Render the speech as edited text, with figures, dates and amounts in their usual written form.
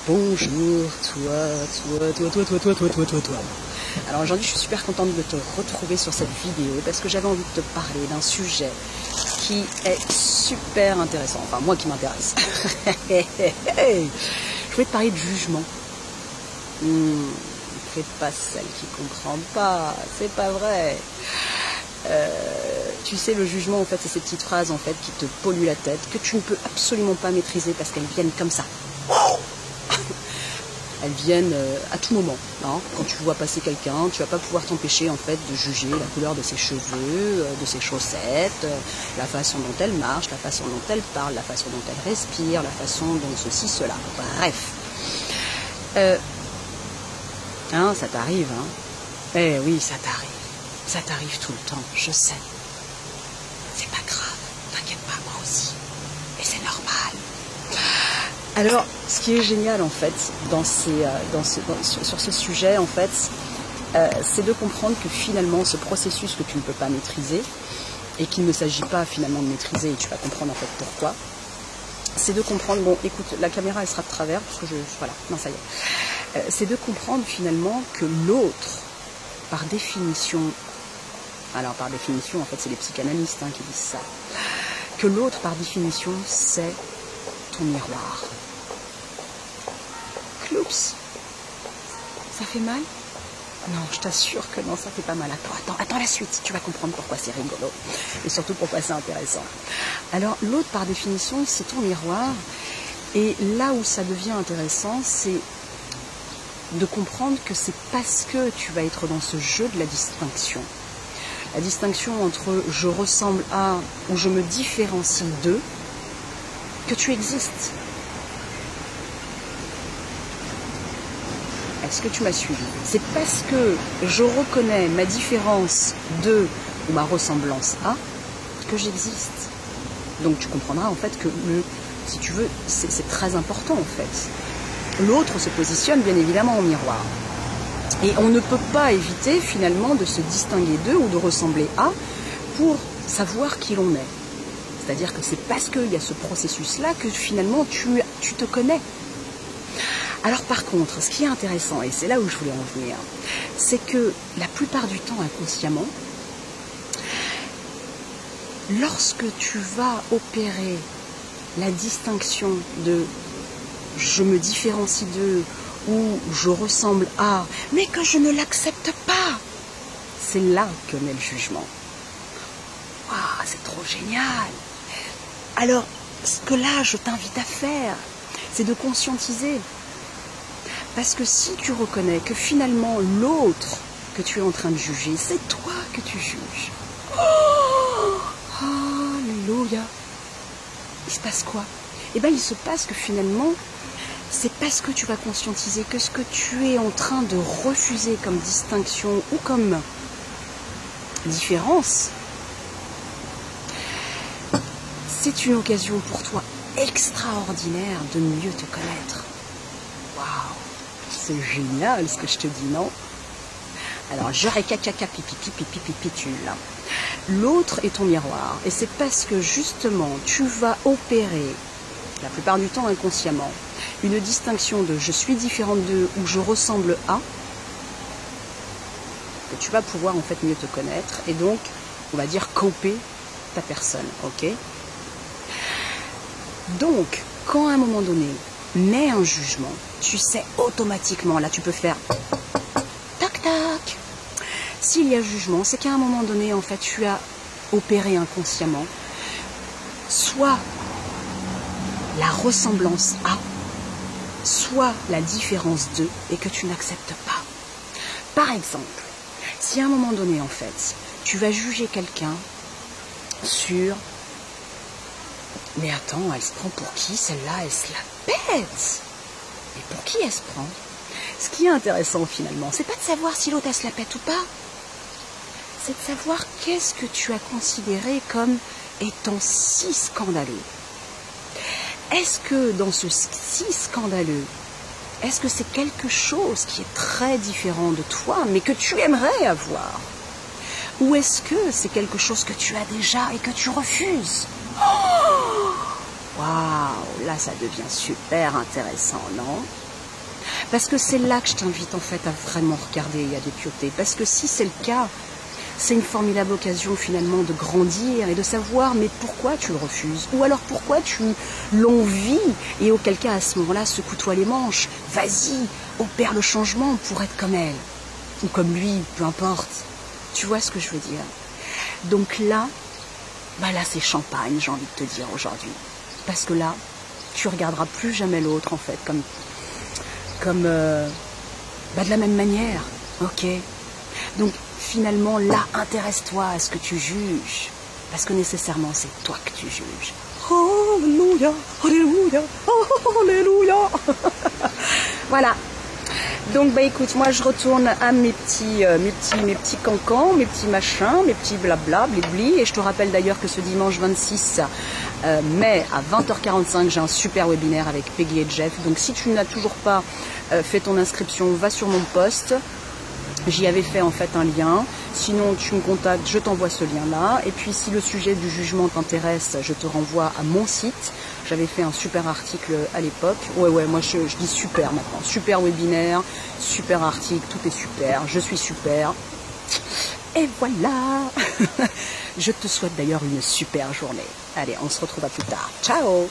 Bonjour, toi. Alors aujourd'hui, je suis super contente de te retrouver sur cette vidéo parce que j'avais envie de te parler d'un sujet qui est super intéressant. Enfin, moi qui m'intéresse. Je voulais te parler de jugement. Fais pas celle qui comprend pas, c'est pas vrai. Tu sais, le jugement, en fait, c'est ces petites phrases en fait qui te polluent la tête, que tu ne peux absolument pas maîtriser parce qu'elles viennent comme ça. Elles viennent à tout moment. Hein. Quand tu vois passer quelqu'un, tu vas pas pouvoir t'empêcher en fait de juger la couleur de ses cheveux, de ses chaussettes, la façon dont elle marche, la façon dont elle parle, la façon dont elle respire, la façon dont ceci, cela. Bref. Hein, ça t'arrive, hein? Eh oui, ça t'arrive. Ça t'arrive tout le temps, je sais. C'est pas grave, t'inquiète pas, moi aussi. Et c'est normal. Alors, ce qui est génial en fait sur ce sujet, en fait, c'est de comprendre que finalement ce processus que tu ne peux pas maîtriser et qu'il ne s'agit pas finalement de maîtriser, et tu vas comprendre en fait pourquoi, c'est de comprendre, bon écoute, la caméra elle sera de travers parce que voilà, non ça y est, c'est de comprendre finalement que l'autre, par définition, alors par définition en fait c'est les psychanalystes qui disent ça, que l'autre par définition c'est ton miroir. Cloups, ça fait mal? Non, je t'assure que non, ça fait pas mal. Attends la suite, tu vas comprendre pourquoi c'est rigolo et surtout pourquoi c'est intéressant. Alors l'autre par définition c'est ton miroir, et là où ça devient intéressant c'est de comprendre que c'est parce que tu vas être dans ce jeu de la distinction. La distinction entre je ressemble à ou je me différencie d'eux, que tu existes. Est-ce que tu m'as suivi? C'est parce que je reconnais ma différence de ou ma ressemblance à que j'existe. Donc tu comprendras en fait que, si tu veux, c'est très important en fait. L'autre se positionne bien évidemment au miroir. Et on ne peut pas éviter finalement de se distinguer d'eux ou de ressembler à pour savoir qui l'on est. C'est-à-dire que c'est parce qu'il y a ce processus-là que finalement tu te connais. Alors par contre, ce qui est intéressant, et c'est là où je voulais en venir, c'est que la plupart du temps inconsciemment, lorsque tu vas opérer la distinction de je me différencie d'eux ou je ressemble à, mais que je ne l'accepte pas, c'est là que naît le jugement. Waouh, c'est trop génial! Alors, ce que là je t'invite à faire, c'est de conscientiser. Parce que si tu reconnais que finalement l'autre que tu es en train de juger, c'est toi que tu juges. Oh, alléluia. Il se passe quoi? Eh bien, il se passe que finalement, c'est parce que tu vas conscientiser que ce que tu es en train de refuser comme distinction ou comme différence, c'est une occasion pour toi extraordinaire de mieux te connaître. Waouh! C'est génial ce que je te dis, non? Alors, je récapitule. L'autre est ton miroir. Et c'est parce que justement, tu vas opérer, la plupart du temps inconsciemment, une distinction de je suis différente d'eux ou je ressemble à, que tu vas pouvoir en fait mieux te connaître et donc, on va dire, coper ta personne, ok? Donc, quand à un moment donné, naît un jugement, tu sais automatiquement, là tu peux faire tac tac. S'il y a jugement, c'est qu'à un moment donné, en fait, tu as opéré inconsciemment soit la ressemblance à, soit la différence de, et que tu n'acceptes pas. Par exemple, si à un moment donné, en fait, tu vas juger quelqu'un sur mais attends, elle se prend pour qui celle-là? Elle se la pète. Et pour qui elle se prend? Ce qui est intéressant finalement, c'est pas de savoir si l'autre elle se la pète ou pas. C'est de savoir qu'est-ce que tu as considéré comme étant si scandaleux. Est-ce que dans ce si scandaleux, est-ce que c'est quelque chose qui est très différent de toi, mais que tu aimerais avoir? Ou est-ce que c'est quelque chose que tu as déjà et que tu refuses? Waouh, là ça devient super intéressant, non? Parce que c'est là que je t'invite en fait à vraiment regarder et à dépioter. Parce que si c'est le cas, c'est une formidable occasion finalement de grandir et de savoir mais pourquoi tu le refuses. Ou alors pourquoi tu l'envies et auquel cas à ce moment-là secoue-toi les manches. Vas-y, opère le changement pour être comme elle. Ou comme lui, peu importe. Tu vois ce que je veux dire? Donc là, bah là c'est champagne, j'ai envie de te dire aujourd'hui. Parce que là, tu regarderas plus jamais l'autre en fait, comme de la même manière, ok? Donc finalement là, intéresse-toi à ce que tu juges, parce que nécessairement c'est toi que tu juges. Alléluia, alléluia, alléluia. Voilà. Donc bah écoute, moi je retourne à mes petits cancans, mes petits machins, mes petits blabla, blibli. Et je te rappelle d'ailleurs que ce dimanche 26 mai à 20h45, j'ai un super webinaire avec Peggy et Jeff. Donc si tu n'as toujours pas fait ton inscription, va sur mon post. J'y avais fait en fait un lien. Sinon, tu me contactes, je t'envoie ce lien-là. Et puis, si le sujet du jugement t'intéresse, je te renvoie à mon site. J'avais fait un super article à l'époque. Ouais, moi je dis super maintenant. Super webinaire, super article, tout est super. Je suis super. Et voilà. Je te souhaite d'ailleurs une super journée. Allez, on se retrouve à plus tard. Ciao.